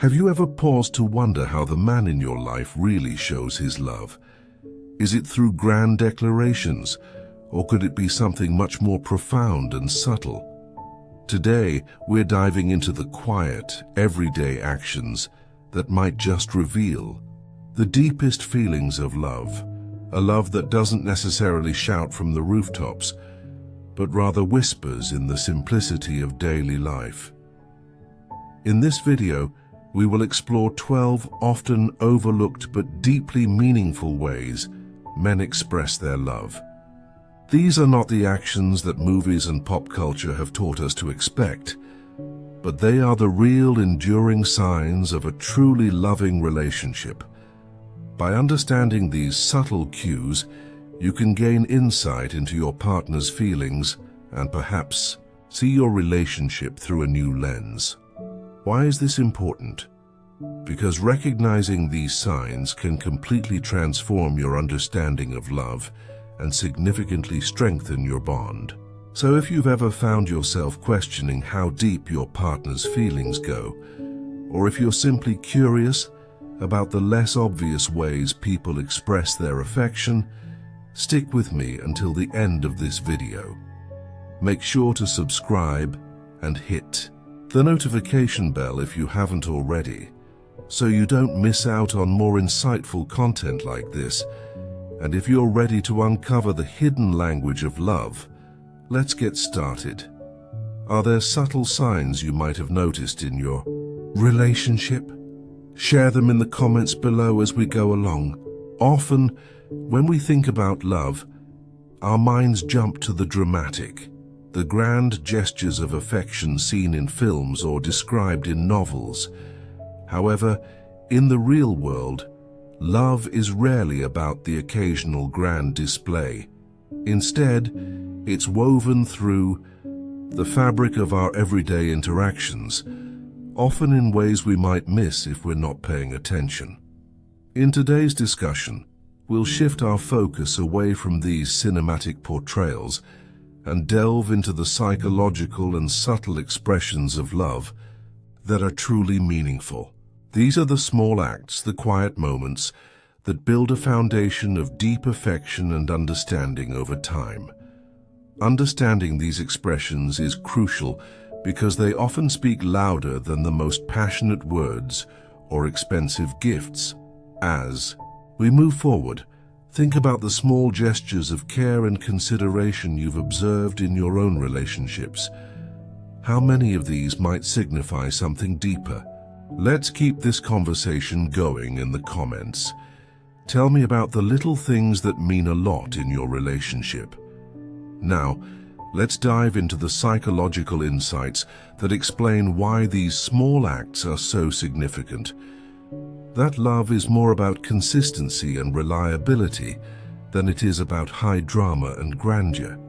Have you ever paused to wonder how the man in your life really shows his love? Is it through grand declarations, or could it be something much more profound and subtle? Today, we're diving into the quiet, everyday actions that might just reveal the deepest feelings of love, a love that doesn't necessarily shout from the rooftops, but rather whispers in the simplicity of daily life. In this video, we will explore 12 often overlooked but deeply meaningful ways men express their love. These are not the actions that movies and pop culture have taught us to expect, but they are the real enduring signs of a truly loving relationship. By understanding these subtle cues, you can gain insight into your partner's feelings and perhaps see your relationship through a new lens. Why is this important? Because recognizing these signs can completely transform your understanding of love and significantly strengthen your bond. So if you've ever found yourself questioning how deep your partner's feelings go, or if you're simply curious about the less obvious ways people express their affection, stick with me until the end of this video. Make sure to subscribe and hit the notification bell if you haven't already, so you don't miss out on more insightful content like this. And if you're ready to uncover the hidden language of love, let's get started. Are there subtle signs you might have noticed in your relationship? Share them in the comments below as we go along. Often, when we think about love, our minds jump to the dramatic, the grand gestures of affection seen in films or described in novels. However, in the real world, love is rarely about the occasional grand display. Instead, it's woven through the fabric of our everyday interactions, often in ways we might miss if we're not paying attention. In today's discussion, we'll shift our focus away from these cinematic portrayals and delve into the psychological and subtle expressions of love that are truly meaningful. These are the small acts, the quiet moments, that build a foundation of deep affection and understanding over time. Understanding these expressions is crucial because they often speak louder than the most passionate words or expensive gifts. As we move forward, think about the small gestures of care and consideration you've observed in your own relationships. How many of these might signify something deeper? Let's keep this conversation going in the comments. Tell me about the little things that mean a lot in your relationship. Now, let's dive into the psychological insights that explain why these small acts are so significant. That love is more about consistency and reliability than it is about high drama and grandeur.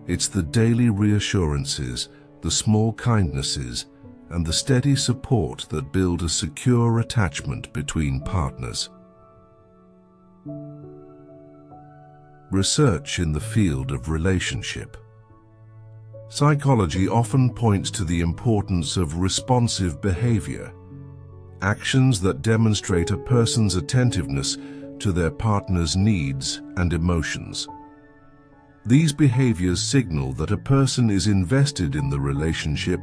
It's the daily reassurances, the small kindnesses, and the steady support that build a secure attachment between partners. Research in the field of relationship. Psychology often points to the importance of responsive behavior, actions that demonstrate a person's attentiveness to their partner's needs and emotions. These behaviors signal that a person is invested in the relationship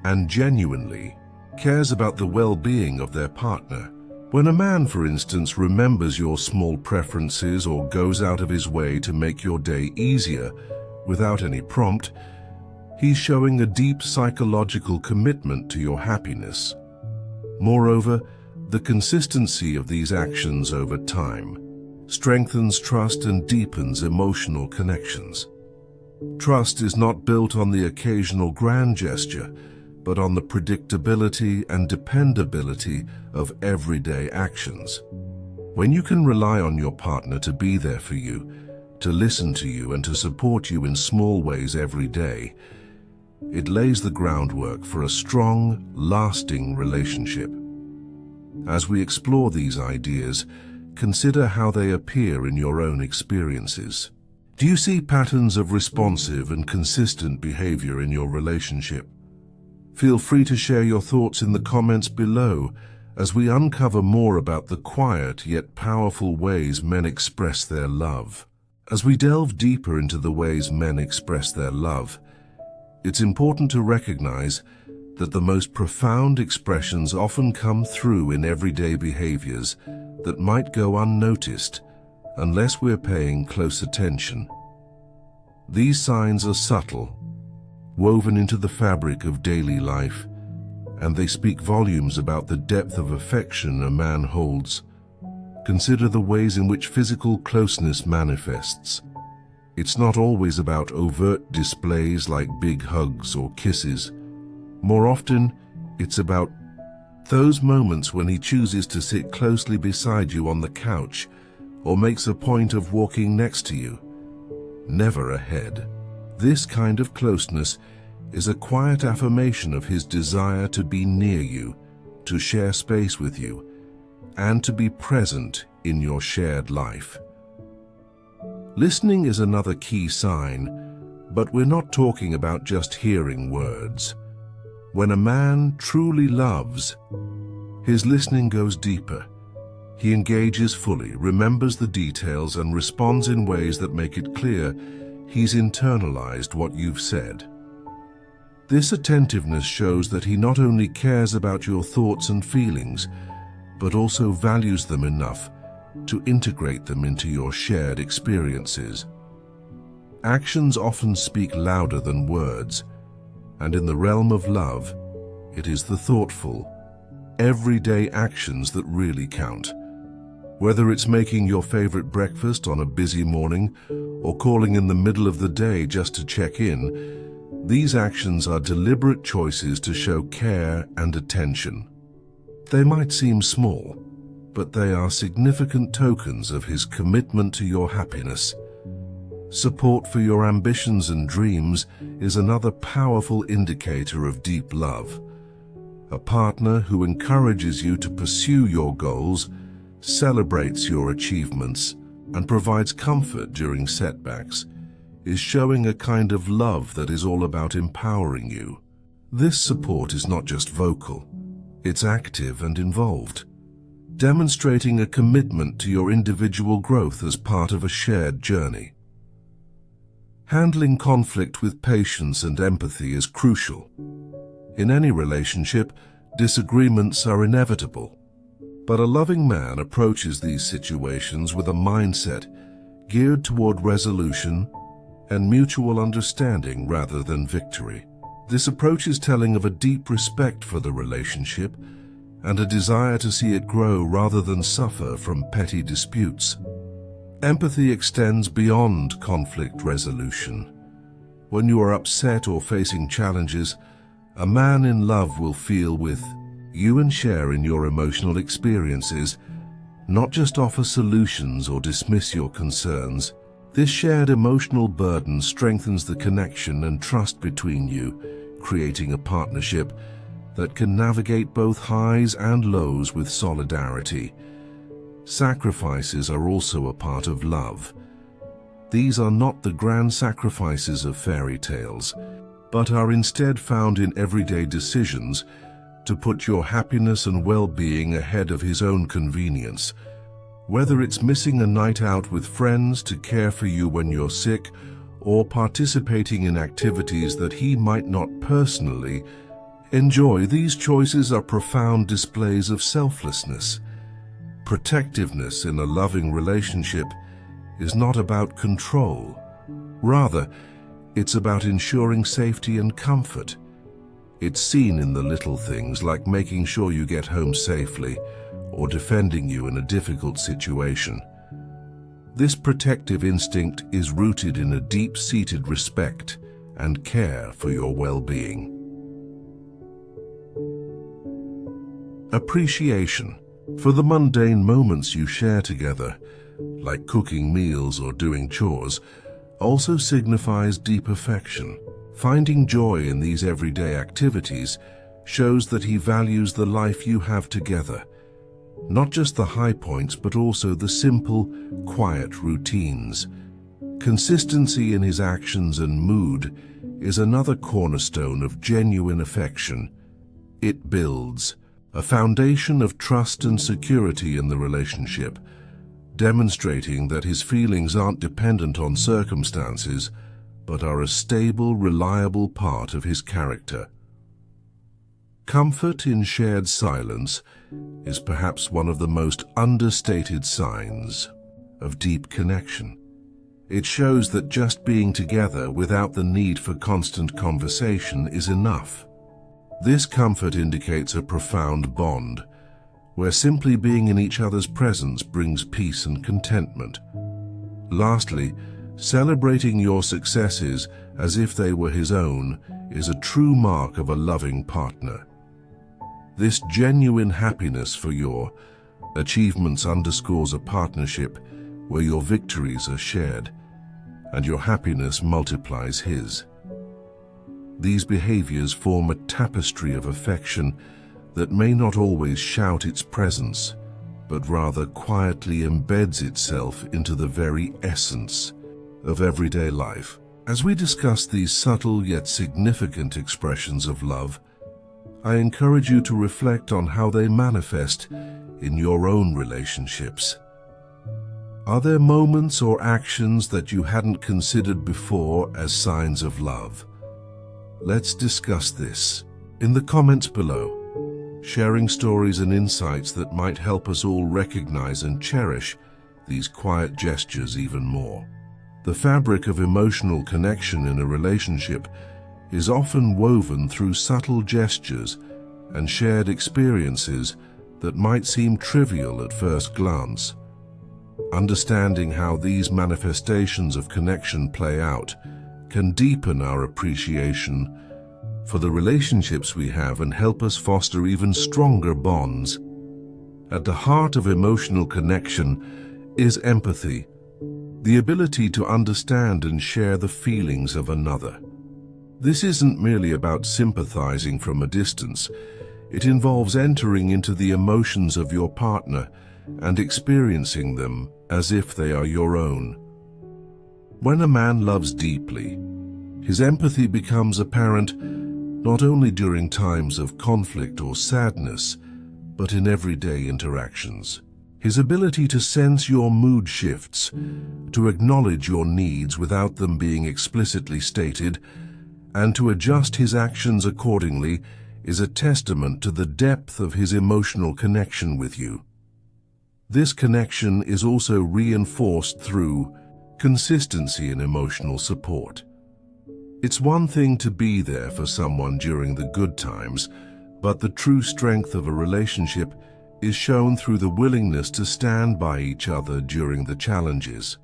and genuinely cares about the well-being of their partner. When a man, for instance, remembers your small preferences or goes out of his way to make your day easier without any prompt, he's showing a deep psychological commitment to your happiness. Moreover, the consistency of these actions over time strengthens trust and deepens emotional connections. Trust is not built on the occasional grand gesture, but on the predictability and dependability of everyday actions. When you can rely on your partner to be there for you, to listen to you and to support you in small ways every day, it lays the groundwork for a strong, lasting relationship. As we explore these ideas, consider how they appear in your own experiences. Do you see patterns of responsive and consistent behavior in your relationship? Feel free to share your thoughts in the comments below as we uncover more about the quiet yet powerful ways men express their love. As we delve deeper into the ways men express their love, it's important to recognize that the most profound expressions often come through in everyday behaviors that might go unnoticed unless we're paying close attention. These signs are subtle, woven into the fabric of daily life, and they speak volumes about the depth of affection a man holds. Consider the ways in which physical closeness manifests. It's not always about overt displays like big hugs or kisses. More often, it's about those moments when he chooses to sit closely beside you on the couch or makes a point of walking next to you, never ahead. This kind of closeness is a quiet affirmation of his desire to be near you, to share space with you, and to be present in your shared life. Listening is another key sign, but we're not talking about just hearing words. When a man truly loves, his listening goes deeper. He engages fully, remembers the details, and responds in ways that make it clear he's internalized what you've said. This attentiveness shows that he not only cares about your thoughts and feelings, but also values them enough to integrate them into your shared experiences. Actions often speak louder than words, and in the realm of love, it is the thoughtful, everyday actions that really count. Whether it's making your favorite breakfast on a busy morning or calling in the middle of the day just to check in, these actions are deliberate choices to show care and attention. They might seem small, but they are significant tokens of his commitment to your happiness. Support for your ambitions and dreams is another powerful indicator of deep love. A partner who encourages you to pursue your goals, celebrates your achievements, and provides comfort during setbacks is showing a kind of love that is all about empowering you. This support is not just vocal, it's active and involved, demonstrating a commitment to your individual growth as part of a shared journey. Handling conflict with patience and empathy is crucial. In any relationship, disagreements are inevitable, but a loving man approaches these situations with a mindset geared toward resolution and mutual understanding rather than victory. This approach is telling of a deep respect for the relationship and a desire to see it grow rather than suffer from petty disputes. Empathy extends beyond conflict resolution. When you are upset or facing challenges, a man in love will feel with you and share in your emotional experiences, not just offer solutions or dismiss your concerns. This shared emotional burden strengthens the connection and trust between you, creating a partnership that can navigate both highs and lows with solidarity. Sacrifices are also a part of love. These are not the grand sacrifices of fairy tales, but are instead found in everyday decisions to put your happiness and well-being ahead of his own convenience. Whether it's missing a night out with friends to care for you when you're sick, or participating in activities that he might not personally enjoy, these choices are profound displays of selflessness. Protectiveness in a loving relationship is not about control. Rather, it's about ensuring safety and comfort. It's seen in the little things like making sure you get home safely or defending you in a difficult situation. This protective instinct is rooted in a deep-seated respect and care for your well-being. Appreciation for the mundane moments you share together, like cooking meals or doing chores, also signifies deep affection. Finding joy in these everyday activities shows that he values the life you have together, not just the high points, but also the simple, quiet routines. Consistency in his actions and mood is another cornerstone of genuine affection. It builds a foundation of trust and security in the relationship, demonstrating that his feelings aren't dependent on circumstances, but are a stable, reliable part of his character. Comfort in shared silence is perhaps one of the most understated signs of deep connection. It shows that just being together without the need for constant conversation is enough. This comfort indicates a profound bond, where simply being in each other's presence brings peace and contentment. Lastly, celebrating your successes as if they were his own is a true mark of a loving partner. This genuine happiness for your achievements underscores a partnership where your victories are shared and your happiness multiplies his. These behaviors form a tapestry of affection that may not always shout its presence, but rather quietly embeds itself into the very essence of everyday life. As we discuss these subtle yet significant expressions of love, I encourage you to reflect on how they manifest in your own relationships. Are there moments or actions that you hadn't considered before as signs of love? Let's discuss this in the comments below, sharing stories and insights that might help us all recognize and cherish these quiet gestures even more. The fabric of emotional connection in a relationship is often woven through subtle gestures and shared experiences that might seem trivial at first glance. Understanding how these manifestations of connection play out can deepen our appreciation for the relationships we have and help us foster even stronger bonds. At the heart of emotional connection is empathy, the ability to understand and share the feelings of another. This isn't merely about sympathizing from a distance. It involves entering into the emotions of your partner and experiencing them as if they are your own. When a man loves deeply, his empathy becomes apparent not only during times of conflict or sadness, but in everyday interactions. His ability to sense your mood shifts, to acknowledge your needs without them being explicitly stated, and to adjust his actions accordingly is a testament to the depth of his emotional connection with you. This connection is also reinforced through consistency in emotional support. It's one thing to be there for someone during the good times, but the true strength of a relationship is shown through the willingness to stand by each other during the challenges.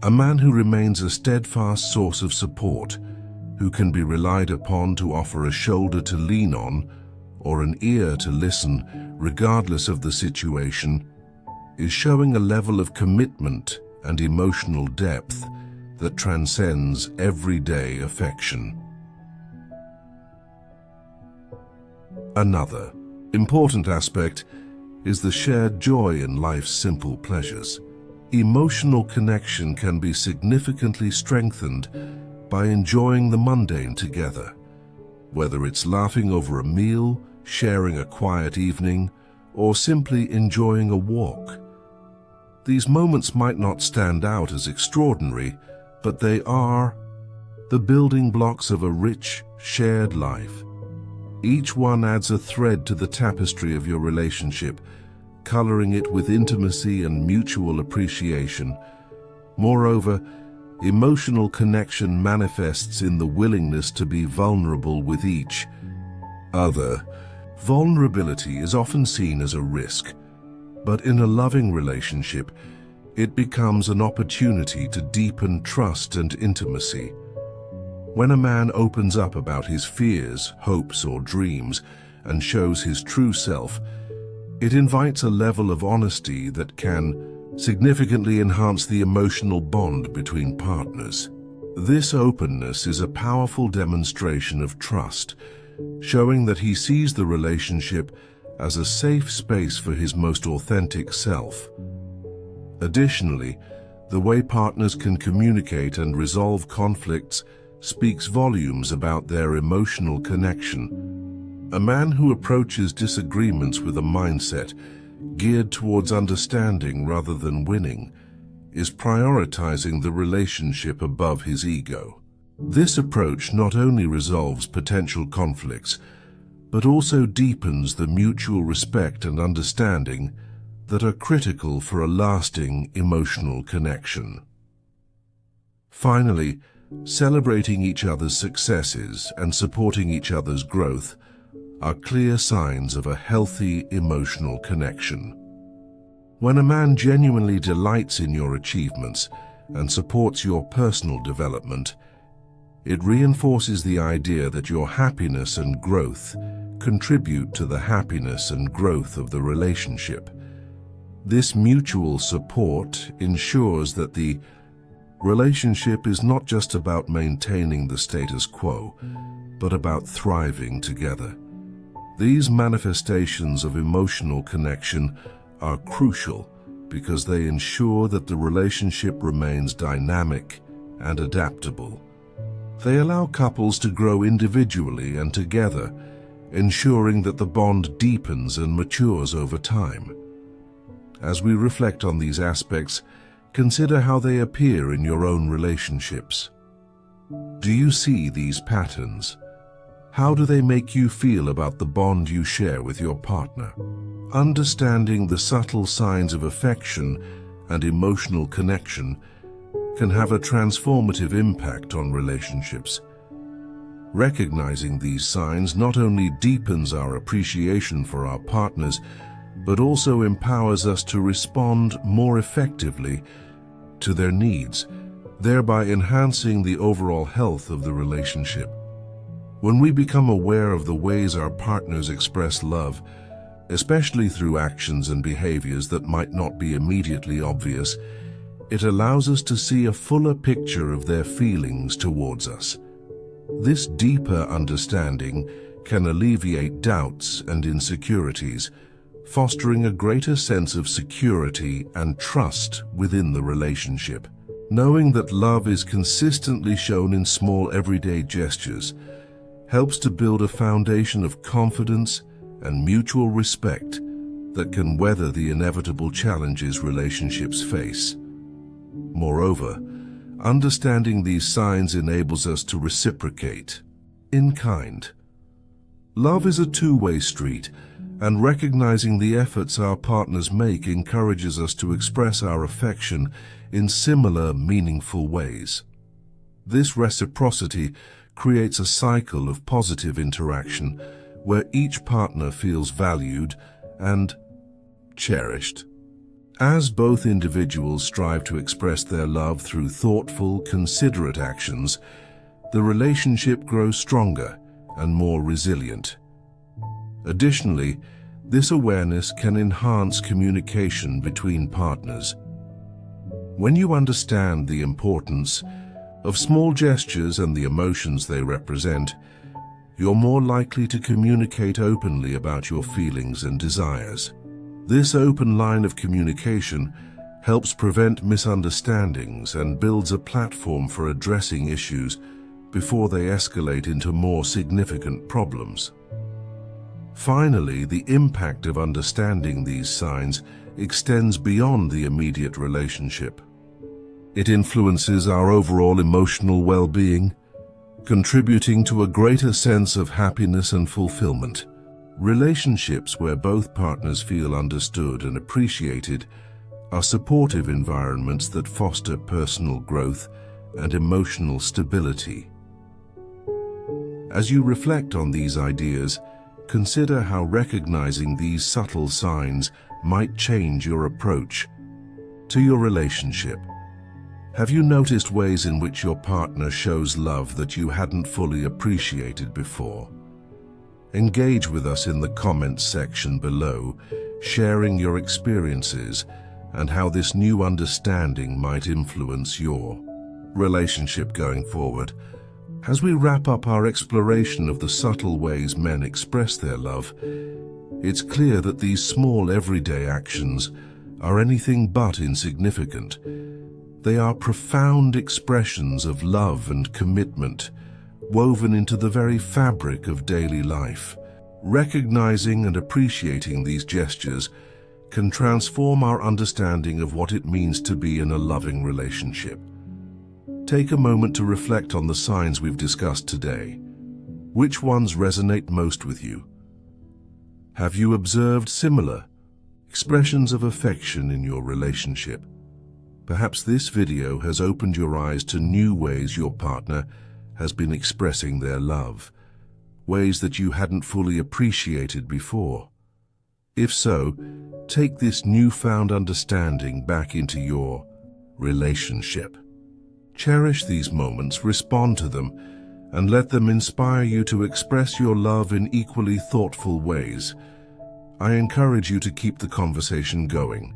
A man who remains a steadfast source of support, who can be relied upon to offer a shoulder to lean on or an ear to listen regardless of the situation, is showing a level of commitment and emotional depth that transcends everyday affection. Another important aspect is the shared joy in life's simple pleasures. Emotional connection can be significantly strengthened by enjoying the mundane together, whether it's laughing over a meal, sharing a quiet evening, or simply enjoying a walk. These moments might not stand out as extraordinary, but they are the building blocks of a rich, shared life. Each one adds a thread to the tapestry of your relationship, coloring it with intimacy and mutual appreciation. Moreover, emotional connection manifests in the willingness to be vulnerable with each other. Vulnerability is often seen as a risk, but in a loving relationship, it becomes an opportunity to deepen trust and intimacy. When a man opens up about his fears, hopes, or dreams and shows his true self, it invites a level of honesty that can significantly enhance the emotional bond between partners. This openness is a powerful demonstration of trust, showing that he sees the relationship as a safe space for his most authentic self. Additionally, the way partners can communicate and resolve conflicts speaks volumes about their emotional connection. A man who approaches disagreements with a mindset geared towards understanding rather than winning is prioritizing the relationship above his ego. This approach not only resolves potential conflicts, but also deepens the mutual respect and understanding that are critical for a lasting emotional connection. Finally, celebrating each other's successes and supporting each other's growth are clear signs of a healthy emotional connection. When a man genuinely delights in your achievements and supports your personal development, it reinforces the idea that your happiness and growth contribute to the happiness and growth of the relationship. This mutual support ensures that the relationship is not just about maintaining the status quo, but about thriving together. These manifestations of emotional connection are crucial because they ensure that the relationship remains dynamic and adaptable. They allow couples to grow individually and together, ensuring that the bond deepens and matures over time. As we reflect on these aspects, consider how they appear in your own relationships. Do you see these patterns? How do they make you feel about the bond you share with your partner? Understanding the subtle signs of affection and emotional connection can have a transformative impact on relationships. Recognizing these signs not only deepens our appreciation for our partners, but also empowers us to respond more effectively to their needs, thereby enhancing the overall health of the relationship. When we become aware of the ways our partners express love, especially through actions and behaviors that might not be immediately obvious, it allows us to see a fuller picture of their feelings towards us. This deeper understanding can alleviate doubts and insecurities, fostering a greater sense of security and trust within the relationship. Knowing that love is consistently shown in small everyday gestures helps to build a foundation of confidence and mutual respect that can weather the inevitable challenges relationships face. Moreover, understanding these signs enables us to reciprocate in kind. Love is a two-way street, and recognizing the efforts our partners make encourages us to express our affection in similar, meaningful ways. This reciprocity creates a cycle of positive interaction where each partner feels valued and cherished. As both individuals strive to express their love through thoughtful, considerate actions, the relationship grows stronger and more resilient. Additionally, this awareness can enhance communication between partners. When you understand the importance of small gestures and the emotions they represent, you're more likely to communicate openly about your feelings and desires. This open line of communication helps prevent misunderstandings and builds a platform for addressing issues before they escalate into more significant problems. Finally, the impact of understanding these signs extends beyond the immediate relationship. It influences our overall emotional well-being, contributing to a greater sense of happiness and fulfillment. Relationships where both partners feel understood and appreciated are supportive environments that foster personal growth and emotional stability. As you reflect on these ideas, consider how recognizing these subtle signs might change your approach to your relationship. Have you noticed ways in which your partner shows love that you hadn't fully appreciated before? Engage with us in the comments section below, sharing your experiences and how this new understanding might influence your relationship going forward. As we wrap up our exploration of the subtle ways men express their love, it's clear that these small everyday actions are anything but insignificant. They are profound expressions of love and commitment, woven into the very fabric of daily life. Recognizing and appreciating these gestures can transform our understanding of what it means to be in a loving relationship. Take a moment to reflect on the signs we've discussed today. Which ones resonate most with you? Have you observed similar expressions of affection in your relationship? Perhaps this video has opened your eyes to new ways your partner has been expressing their love, ways that you hadn't fully appreciated before. If so, take this newfound understanding back into your relationship. Cherish these moments, respond to them, and let them inspire you to express your love in equally thoughtful ways. I encourage you to keep the conversation going.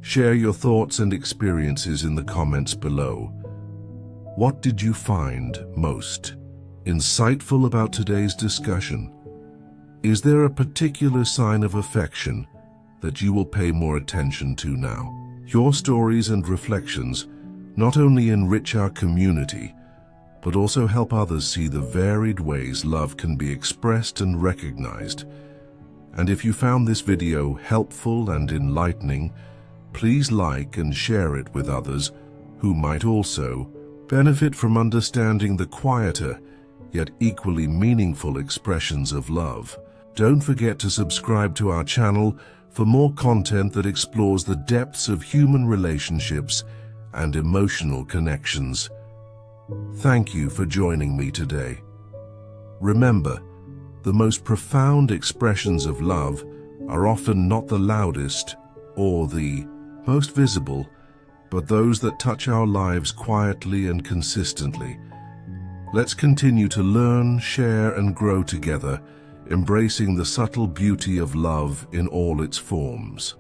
Share your thoughts and experiences in the comments below. What did you find most insightful about today's discussion? Is there a particular sign of affection that you will pay more attention to now? Your stories and reflections not only enrich our community, but also help others see the varied ways love can be expressed and recognized. And if you found this video helpful and enlightening, please like and share it with others who might also benefit from understanding the quieter, yet equally meaningful expressions of love. Don't forget to subscribe to our channel for more content that explores the depths of human relationships and emotional connections. Thank you for joining me today. Remember, the most profound expressions of love are often not the loudest or the most visible, but those that touch our lives quietly and consistently. Let's continue to learn, share, and grow together, embracing the subtle beauty of love in all its forms.